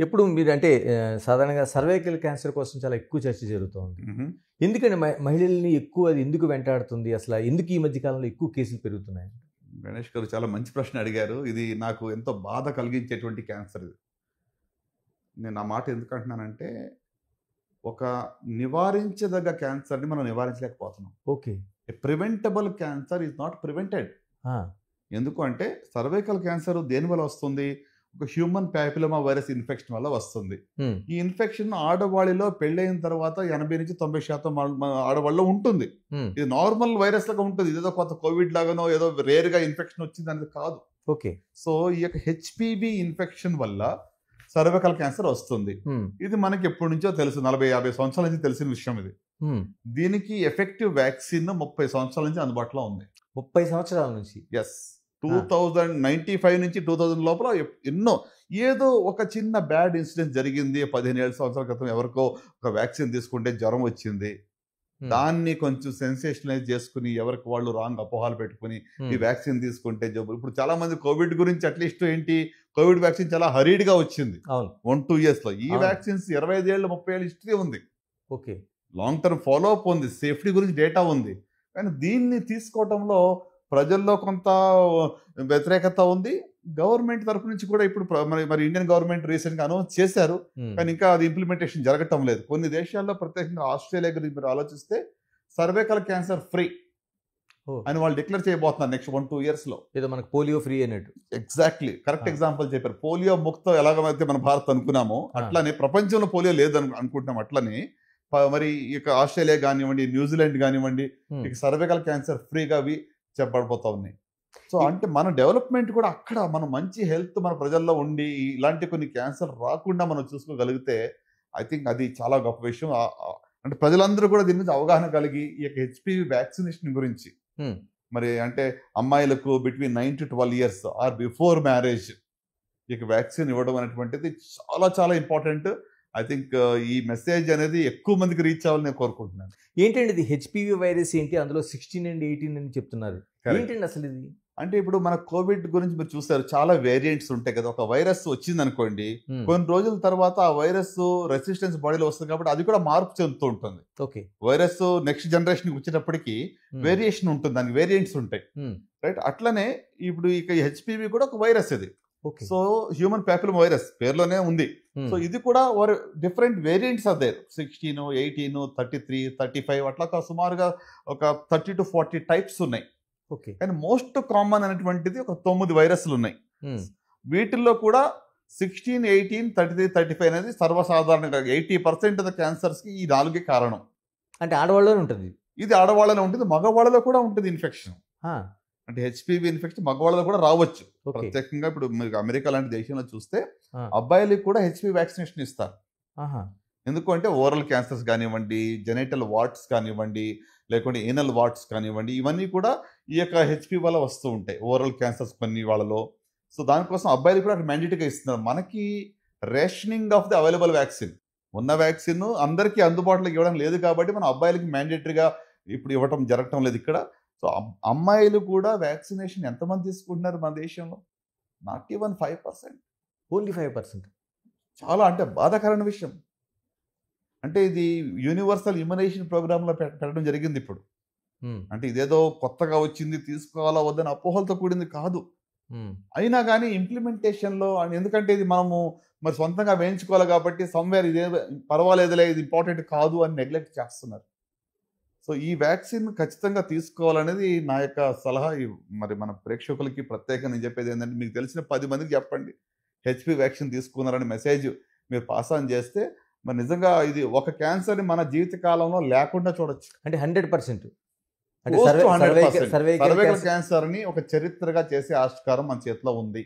ఎప్పుడు మీరు అంటే సాధారణంగా సర్వైకల్ క్యాన్సర్ కోసం చాలా ఎక్కువ చర్చ జరుగుతోంది. ఎందుకంటే మహిళల్ని ఎక్కువ అది ఎందుకు వెంటాడుతుంది? అసలు ఎందుకు ఈ మధ్య కాలంలో ఎక్కువ కేసులు పెరుగుతున్నాయి? గణేష్ గారు చాలా మంచి ప్రశ్న అడిగారు. ఇది నాకు ఎంతో బాధ కలిగించేటువంటి క్యాన్సర్ ఇది. నేను ఆ మాట ఎందుకు అంటున్నానంటే, ఒక నివారించదగ్గ క్యాన్సర్ని మనం నివారించలేకపోతున్నాం. Okay. Preventable cancer is not prevented. ఎందుకు అంటే సర్వైకల్ క్యాన్సర్ దేనివల్ల వస్తుంది? ఒక హ్యూమన్ ప్యాపిలోమా వైరస్ ఇన్ఫెక్షన్ వల్ల వస్తుంది. ఈ ఇన్ఫెక్షన్ ఆడవాళ్ళలో పెళ్ళైన తర్వాత 80-90% ఆడవాళ్ళలో ఉంటుంది. ఇది నార్మల్ వైరస్ లాగా ఉంటుంది. ఇదేదో కొత్త కోవిడ్ లాగానో ఏదో రేర్ గా ఇన్ఫెక్షన్ వచ్చింది అనేది కాదు. ఓకే. సో ఈ యొక్క హెచ్పివి ఇన్ఫెక్షన్ వల్ల సర్వైకల్ క్యాన్సర్ వస్తుంది. ఇది మనకి ఎప్పటి నుంచో తెలుసు, 40-50 సంవత్సరాల నుంచి తెలిసిన విషయం ఇది. దీనికి ఎఫెక్టివ్ వ్యాక్సిన్ 30 సంవత్సరాల నుంచి అందుబాటులో ఉంది. 30 సంవత్సరాల నుంచి? ఎస్. 2095 నుంచి 2000 లోపల ఎన్నో ఏదో ఒక చిన్న బ్యాడ్ ఇన్సిడెంట్ జరిగింది 15 సంవత్సరాల క్రితం, ఎవరికో ఒక వ్యాక్సిన్ తీసుకుంటే జ్వరం వచ్చింది, దాన్ని కొంచెం సెన్సేషనలైజ్ చేసుకుని ఎవరికి వాళ్ళు రాంగ్ అపోహాలు పెట్టుకుని ఈ వ్యాక్సిన్ తీసుకుంటే జబ్బు. ఇప్పుడు చాలా మంది కోవిడ్ గురించి అట్లీస్ట్ ఏంటి, కోవిడ్ వ్యాక్సిన్ చాలా హరీడ్గా వచ్చింది 1-2 years లో. ఈ వ్యాక్సిన్స్ 25 ఏళ్ళు 30 ఏళ్ళు హిస్టరీ ఉంది. Okay. Long term follow up ఉంది, సేఫ్టీ గురించి డేటా ఉంది. కానీ దీన్ని తీసుకోవడంలో ప్రజల్లో కొంత వ్యతిరేకత ఉంది. గవర్నమెంట్ తరఫు నుంచి కూడా ఇప్పుడు మరి ఇండియన్ గవర్నమెంట్ రీసెంట్ గా అనౌన్స్ చేశారు, కానీ ఇంకా అది ఇంప్లిమెంటేషన్ జరగటం లేదు. కొన్ని దేశాల్లో, ప్రత్యేకంగా ఆస్ట్రేలియా గురించి మీరు ఆలోచిస్తే సర్వైకల్ క్యాన్సర్ ఫ్రీ అని వాళ్ళు డిక్లేర్ చేయబోతున్నారు నెక్స్ట్ 1-2 years లో. ఏదో మనకు పోలియో ఫ్రీ అన్నట్టు. ఎగ్జాక్ట్లీ కరెక్ట్ ఎగ్జాంపుల్ చెప్పారు. పోలియో ముక్త ఎలాగైతే మన భారత్ అనుకున్నామో అట్లానే ప్రపంచంలో పోలియో లేదు అనుకుంటున్నాం. అట్లనే మరి ఇక ఆస్ట్రేలియా కానివ్వండి, న్యూజిలాండ్ కానివ్వండి, ఇక సర్వైకల్ క్యాన్సర్ ఫ్రీగా అవి చెప్పబడిపోతా ఉన్నాయి. సో అంటే మన డెవలప్మెంట్ కూడా అక్కడ మనం మంచి హెల్త్ మన ప్రజల్లో ఉండి ఇలాంటి కొన్ని క్యాన్సర్ రాకుండా మనం చూసుకోగలిగితే ఐ థింక్ అది చాలా గొప్ప విషయం. అంటే ప్రజలందరూ కూడా దీని నుంచి అవగాహన కలిగి ఈ యొక్క హెచ్పివి వ్యాక్సినేషన్ గురించి, మరి అంటే అమ్మాయిలకు between 9 to 12 years are before marriage ఈ వ్యాక్సిన్ ఇవ్వడం అనేటువంటిది చాలా చాలా ఇంపార్టెంట్. ఐ థింక్ ఈ మెసేజ్ అనేది ఎక్కువ మందికి రీచ్ అవ్వాలని నేను కోరుకుంటున్నాను. ఏంటండి ఇది హెచ్పివి వైరస్ ఏంటి? అందులో 16 and 18 అని చెప్తున్నారు. ఏంటండి అసలు ఇది? అంటే ఇప్పుడు మన కోవిడ్ గురించి మీరు చూసారు, చాలా వేరియంట్స్ ఉంటాయి కదా. ఒక వైరస్ వచ్చింది అనుకోండి, కొన్ని రోజుల తర్వాత ఆ వైరస్ రెసిస్టెన్స్ బాడీలో వస్తుంది కాబట్టి అది కూడా మార్పు చెందుతూ ఉంటుంది. ఓకే. వైరస్ నెక్స్ట్ జనరేషన్ వచ్చేటప్పటికి వేరియేషన్ ఉంటుంది, దానికి వేరియంట్స్ ఉంటాయి, రైట్? అట్లనే ఇప్పుడు ఇక హెచ్పివి కూడా ఒక వైరస్ ఇది. సో హ్యూమన్ ప్యాపిలోమా వైరస్ పేరులోనే ఉంది. సో ఇది కూడా డిఫరెంట్ వేరియంట్స్ ఆర్ దేర్. 16, 18, 33, 35 అట్లా సుమారుగా ఒక 30 to 40 టైప్స్ ఉన్నాయి. కానీ మోస్ట్ కామన్ అనేటువంటిది ఒక 9 వైరస్లు ఉన్నాయి. వీటిల్లో కూడా 16, 18, 33, 35 అనేది సర్వసాధారణంగా 80% ఆఫ్ ద క్యాన్సర్స్ కి ఈ 4 కారణం. అంటే ఆడవాళ్ళలో ఉంటుంది ఇది, ఆడవాళ్ళలో ఉంటుంది, మగవాళ్ళలో కూడా ఉంటుంది ఇన్ఫెక్షన్. అంటే హెచ్పివి ఇన్ఫెక్షన్ మగవాళ్ళలో కూడా రావచ్చు. ప్రత్యేకంగా ఇప్పుడు మీరు అమెరికా లాంటి దేశంలో చూస్తే అబ్బాయిలకు కూడా హెచ్పివి వ్యాక్సినేషన్ ఇస్తారు. ఎందుకు అంటే ఓరల్ క్యాన్సర్స్ కానివ్వండి, జెనైటల్ వార్ట్స్ కానివ్వండి, లేకుంటే ఏనల్ వార్ట్స్ కానివ్వండి, ఇవన్నీ కూడా ఈ యొక్క హెచ్పి వల్ల వస్తూ ఉంటాయి, ఓరల్ క్యాన్సర్స్ కొన్ని వాళ్ళలో. సో దానికోసం అబ్బాయిలు కూడా మ్యాండేటరీగా ఇస్తున్నారు. మనకి rationing of the available vaccine, ఉన్న వ్యాక్సిన్ అందరికీ అందుబాటులోకి ఇవ్వడం లేదు కాబట్టి మనం అబ్బాయిలకి మ్యాండేటరీగా ఇప్పుడు ఇవ్వటం జరగటం లేదు ఇక్కడ. సో అమ్మాయిలు కూడా వ్యాక్సినేషన్ ఎంతమంది తీసుకుంటున్నారు మన దేశంలో? Not even 5%. ఓన్లీ 5%. చాలా అంటే బాధాకరమైన విషయం. అంటే ఇది యూనివర్సల్ ఇమ్యునైజేషన్ ప్రోగ్రాంలో పెట్టడం జరిగింది ఇప్పుడు. అంటే ఇదేదో కొత్తగా వచ్చింది తీసుకోవాలా వద్దని అపోహలతో కూడింది కాదు. అయినా కానీ ఇంప్లిమెంటేషన్లో, ఎందుకంటే ఇది మనము మరి సొంతంగా వేయించుకోవాలి కాబట్టి సమ్వేర్ ఇదే పర్వాలేదులే, ఇది ఇంపార్టెంట్ కాదు అని నెగ్లెక్ట్ చేస్తున్నారు. సో ఈ వ్యాక్సిన్ ఖచ్చితంగా తీసుకోవాలనేది నా యొక్క సలహా. మరి మన ప్రేక్షకులకి ప్రత్యేకంగా నేను చెప్పేది ఏంటంటే, మీకు తెలిసిన 10 మందికి చెప్పండి హెచ్పి వ్యాక్సిన్ తీసుకున్నారని మెసేజ్ మీరు పాస్ ఆన్ చేస్తే మరి నిజంగా ఇది ఒక క్యాన్సర్ని మన జీవిత కాలంలో లేకుండా చూడొచ్చు. అంటే 100%. సర్వైకల్ క్యాన్సర్ని ఒక చరిత్రగా చేసే ఆవిష్కారం మన చేతిలో ఉంది.